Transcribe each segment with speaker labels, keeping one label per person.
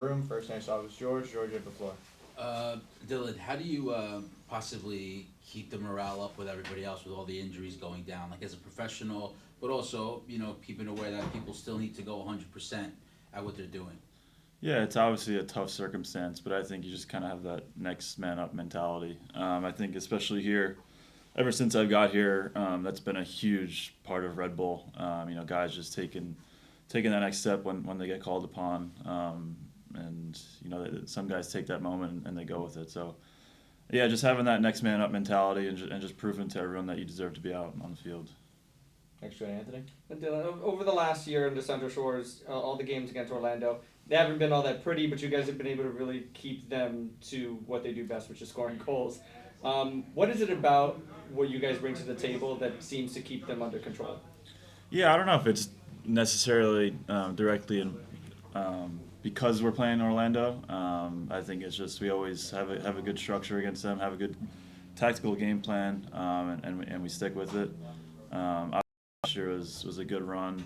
Speaker 1: room. First name I saw was George. George, you have the floor.
Speaker 2: Uh, Dylan, how do you possibly keep the morale up with everybody else with all the injuries going down? Like as a professional, but also keeping aware that people still need to go 100% at what they're doing.
Speaker 3: Yeah, it's obviously a tough circumstance, but I think you just kind of have that next man up mentality. I think especially here, ever since I've got here, that's been a huge part of Red Bull. Guys just taking that next step when they get called upon, and some guys take that moment and they go with it. So yeah, just having that next man up mentality and just proving to everyone that you deserve to be out on the field.
Speaker 1: Next, go to Anthony.
Speaker 4: And Dylan, over the last year in the Central Shores, all the games against Orlando, they haven't been all that pretty, but you guys have been able to really keep them to what they do best, which is scoring goals. What is it about what you guys bring to the table that seems to keep them under control?
Speaker 3: Yeah, I don't know if it's necessarily directly because we're playing Orlando. I think it's just we always have a good structure against them, have a good tactical game plan, and we stick with it. Last year was a good run,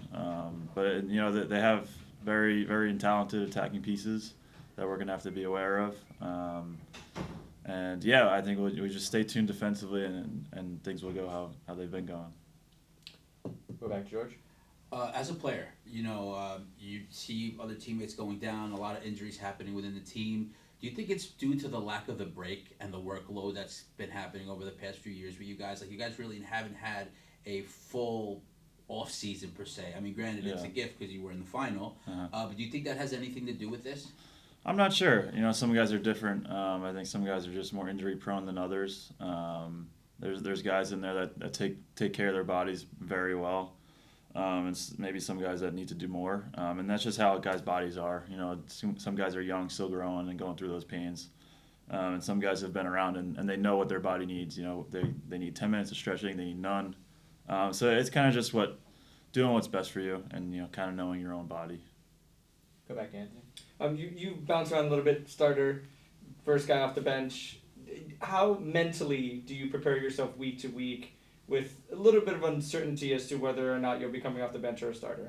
Speaker 3: but they have very talented attacking pieces that we're gonna have to be aware of. And yeah, I think we just stay tuned defensively, and things will go how they've been going.
Speaker 1: Go back to George.
Speaker 2: As a player, you see other teammates going down, a lot of injuries happening within the team. Do you think it's due to the lack of the break and the workload that's been happening over the past few years with you guys? Like, you guys really haven't had a full off season per se. I mean, granted, it's a gift because you were in the final. But do you think that has anything to do with this?
Speaker 3: I'm not sure. Some guys are different. I think some guys are just more injury prone than others. There's guys in there that take care of their bodies very well. And maybe some guys that need to do more. And that's just how guys' bodies are. Some guys are young, still growing and going through those pains. And some guys have been around and they know what their body needs. They need 10 minutes of stretching, they need none. So it's kind of just doing what's best for you and kind of knowing your own body.
Speaker 1: Go back to Anthony.
Speaker 4: You bounce around a little bit, starter, first guy off the bench. How mentally do you prepare yourself week to week with a little bit of uncertainty as to whether or not you'll be coming off the bench or a starter?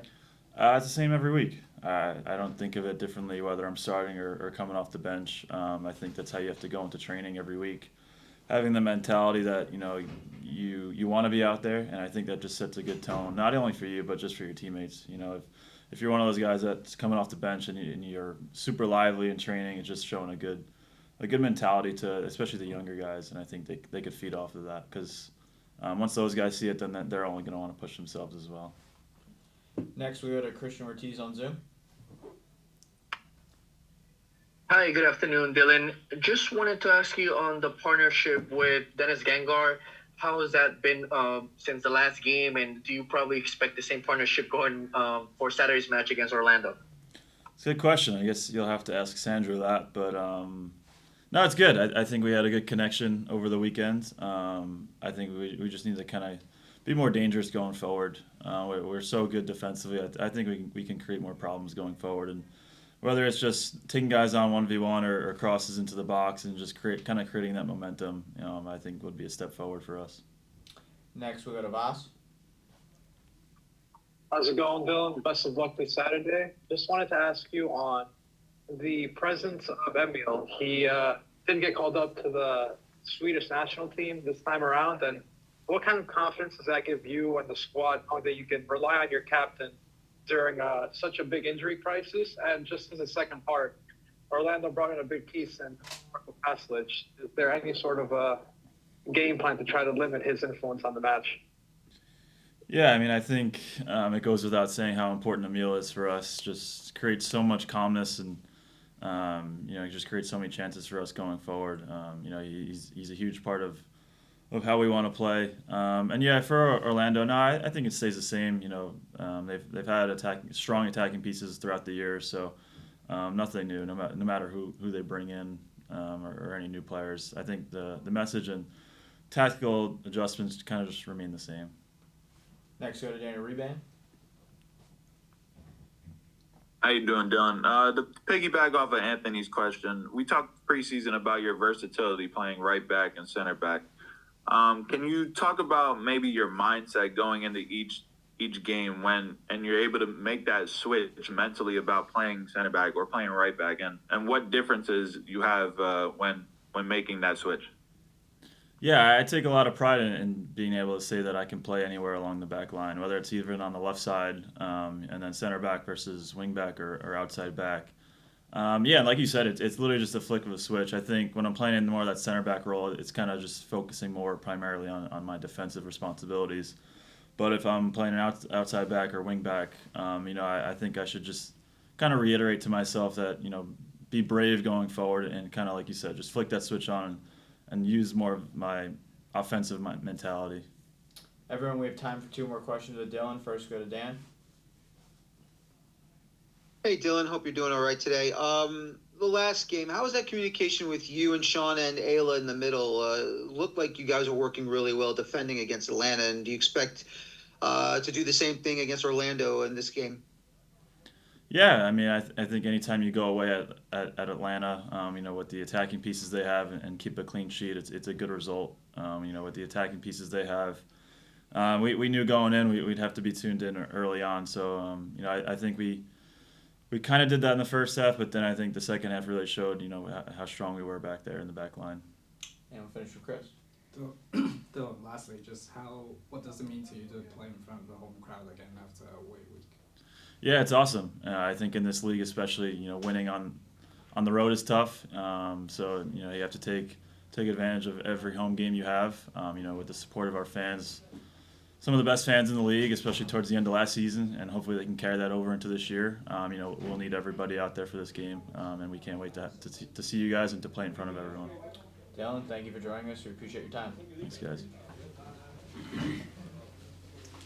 Speaker 3: It's the same every week. I don't think of it differently whether I'm starting or coming off the bench. I think that's how you have to go into training every week. Having the mentality that you want to be out there, and I think that just sets a good tone, not only for you but just for your teammates. If you're one of those guys that's coming off the bench and you're super lively in training, it's just showing a good mentality to especially the younger guys, and I think they could feed off of that because once those guys see it, then they're only going to want to push themselves as well.
Speaker 1: Next, we go to Christian Ortiz on Zoom.
Speaker 5: Hi, good afternoon, Dylan. Just wanted to ask you on the partnership with Dennis Gengar. How has that been since the last game, and do you probably expect the same partnership going for Saturday's match against Orlando?
Speaker 3: It's a good question. I guess you'll have to ask Sandra that, but no, it's good. I think we had a good connection over the weekend. I think we just need to kind of be more dangerous going forward. We're so good defensively. I think we can create more problems going forward, and whether it's just taking guys on 1v1 or crosses into the box and just creating that momentum, I think would be a step forward for us.
Speaker 1: Next, we go to Voss.
Speaker 6: How's it going, Dylan? Best of luck this Saturday. Just wanted to ask you on the presence of Emil. He didn't get called up to the Swedish national team this time around, and what kind of confidence does that give you and the squad knowing that you can rely on your captain during such a big injury crisis? And just in the second part, Orlando brought in a big piece in Marco Paslic. Is there any sort of a game plan to try to limit his influence on the match?
Speaker 3: Yeah, I mean, I think it goes without saying how important Emil is for us. Just creates so much calmness and he just creates so many chances for us going forward. He's a huge part of how we want to play. And yeah, for Orlando, no, I think it stays the same. They've had strong attacking pieces throughout the year, so nothing new. No matter who they bring in or any new players, I think the message and tactical adjustments kind of just remain the same.
Speaker 1: Next, go to Daniel Reban.
Speaker 7: How you doing, Dylan? To piggyback off of Anthony's question, we talked preseason about your versatility playing right back and center back. Can you talk about maybe your mindset going into each each game and you're able to make that switch mentally about playing center back or playing right back, and what differences you have when making that switch?
Speaker 3: Yeah, I take a lot of pride in being able to say that I can play anywhere along the back line, whether it's even on the left side and then center back versus wing back or outside back. Yeah, like you said, it's literally just a flick of a switch. I think when I'm playing in more of that center back role, it's kind of just focusing more primarily on my defensive responsibilities. But if I'm playing an outside back or wing back, I think I should just kind of reiterate to myself that, be brave going forward and kind of, like you said, just flick that switch on and use more of my offensive mentality.
Speaker 1: Everyone, we have time for 2 more questions with Dylan. First, go to Dan.
Speaker 8: Hey Dylan, hope you're doing all right today. The last game, how was that communication with you and Sean and Ayla in the middle? Looked like you guys were working really well defending against Atlanta, and do you expect to do the same thing against Orlando in this game?
Speaker 3: Yeah, I mean, I think anytime you go away at Atlanta, with the attacking pieces they have and keep a clean sheet, it's a good result. With the attacking pieces they have, we knew going in we'd have to be tuned in early on. So, I think we kind of did that in the first half, but then I think the second half really showed, how strong we were back there in the back line.
Speaker 1: And we'll finish with Chris.
Speaker 9: Dylan, lastly, just what does it mean to you to play in front of the home crowd again after a away week?
Speaker 3: Yeah, it's awesome. I think in this league, especially, winning on the road is tough. So you have to take advantage of every home game you have. With the support of our fans, some of the best fans in the league, especially towards the end of last season, and hopefully they can carry that over into this year. We'll need everybody out there for this game, and we can't wait to see you guys and to play in front of everyone.
Speaker 1: Dylan, thank you for joining us. We appreciate your time.
Speaker 3: Thanks, guys.